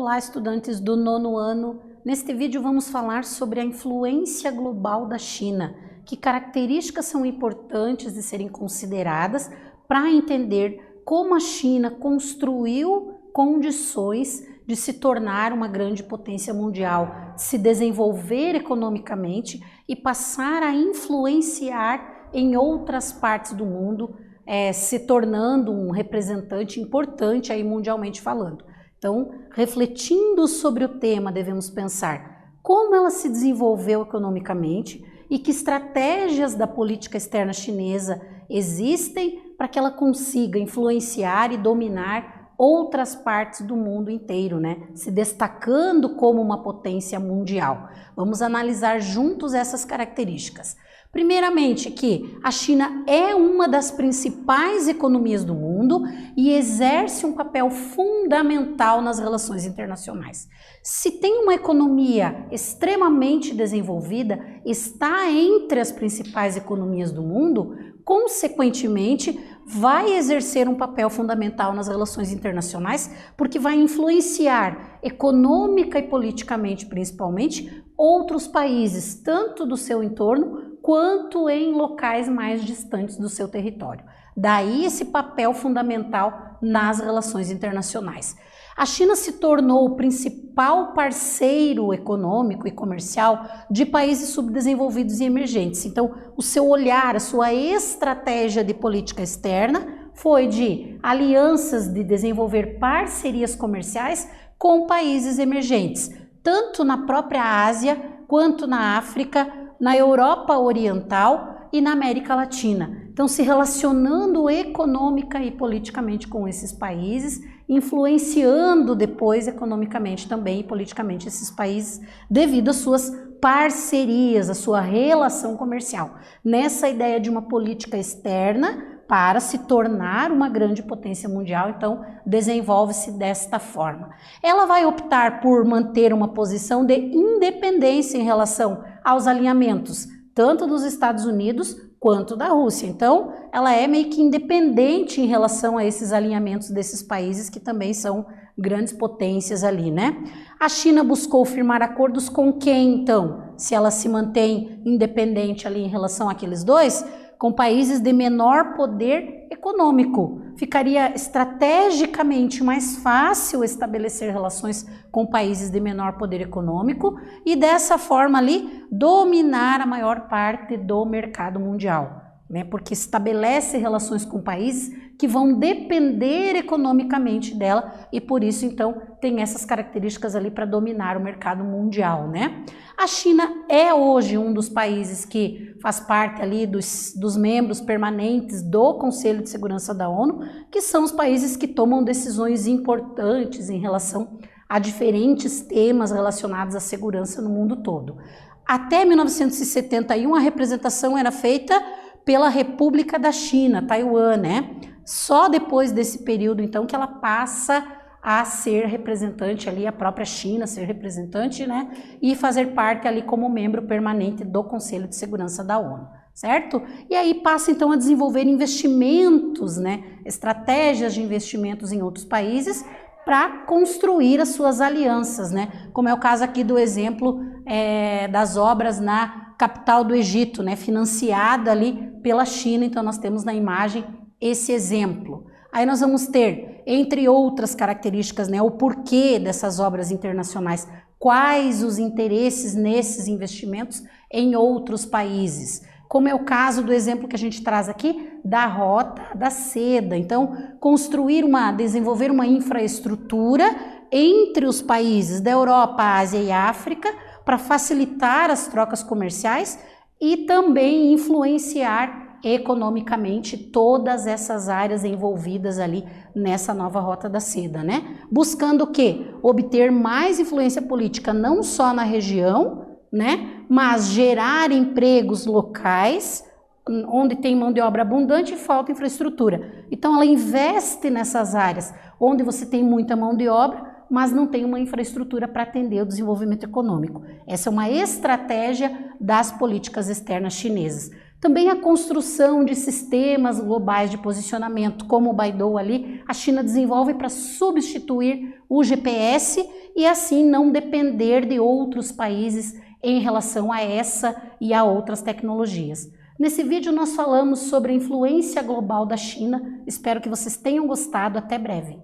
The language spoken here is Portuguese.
Olá, estudantes do 9º ano. Neste vídeo vamos falar sobre a influência global da China. Que características são importantes de serem consideradas para entender como a China construiu condições de se tornar uma grande potência mundial, de se desenvolver economicamente e passar a influenciar em outras partes do mundo, se tornando um representante importante aí mundialmente falando. Então, refletindo sobre o tema, devemos pensar como ela se desenvolveu economicamente e que estratégias da política externa chinesa existem para que ela consiga influenciar e dominar outras partes do mundo inteiro, né? Se destacando como uma potência mundial. Vamos analisar juntos essas características. Primeiramente, que a China é uma das principais economias do mundo e exerce um papel fundamental nas relações internacionais. Se tem uma economia extremamente desenvolvida, está entre as principais economias do mundo, consequentemente, vai exercer um papel fundamental nas relações internacionais, porque vai influenciar econômica e politicamente, principalmente, outros países, tanto do seu entorno, quanto em locais mais distantes do seu território. Daí esse papel fundamental nas relações internacionais. A China se tornou o principal parceiro econômico e comercial de países subdesenvolvidos e emergentes. Então, o seu olhar, a sua estratégia de política externa foi de alianças de desenvolver parcerias comerciais com países emergentes, tanto na própria Ásia, quanto na África, na Europa Oriental e na América Latina. Então, se relacionando econômica e politicamente com esses países, influenciando depois economicamente também e politicamente esses países devido às suas parcerias, à sua relação comercial. Nessa ideia de uma política externa para se tornar uma grande potência mundial, então desenvolve-se desta forma. Ela vai optar por manter uma posição de independência em relação aos alinhamentos, tanto dos Estados Unidos quanto da Rússia. Então, ela é meio que independente em relação a esses alinhamentos desses países que também são grandes potências ali, né? A China buscou firmar acordos com quem, então? Se ela se mantém independente ali em relação àqueles dois, com países de menor poder econômico. Ficaria estrategicamente mais fácil estabelecer relações com países de menor poder econômico e dessa forma ali dominar a maior parte do mercado mundial, né? Porque estabelece relações com países que vão depender economicamente dela e por isso então tem essas características ali para dominar o mercado mundial, né? A China é hoje um dos países que faz parte ali dos membros permanentes do Conselho de Segurança da ONU, que são os países que tomam decisões importantes em relação a diferentes temas relacionados à segurança no mundo todo. Até 1971 a representação era feita pela República da China, Taiwan, né? Só depois desse período, então, que ela passa a ser representante ali, a própria China ser representante, né? E fazer parte ali como membro permanente do Conselho de Segurança da ONU, certo? E aí passa, então, a desenvolver investimentos, né? Estratégias de investimentos em outros países para construir as suas alianças, né? Como é o caso aqui do exemplo das obras na capital do Egito, né? Financiada ali pela China, então nós temos na imagem esse exemplo. Aí nós vamos ter, entre outras características, né, o porquê dessas obras internacionais, quais os interesses nesses investimentos em outros países, como é o caso do exemplo que a gente traz aqui da Rota da Seda. Então, desenvolver uma infraestrutura entre os países da Europa, Ásia e África para facilitar as trocas comerciais e também influenciar economicamente todas essas áreas envolvidas ali nessa nova Rota da Seda, né? Buscando o quê? Obter mais influência política não só na região, né? Mas gerar empregos locais onde tem mão de obra abundante e falta infraestrutura. Então ela investe nessas áreas onde você tem muita mão de obra, mas não tem uma infraestrutura para atender o desenvolvimento econômico. Essa é uma estratégia das políticas externas chinesas. Também a construção de sistemas globais de posicionamento, como o Beidou ali, a China desenvolve para substituir o GPS e assim não depender de outros países em relação a essa e a outras tecnologias. Nesse vídeo nós falamos sobre a influência global da China, espero que vocês tenham gostado, até breve.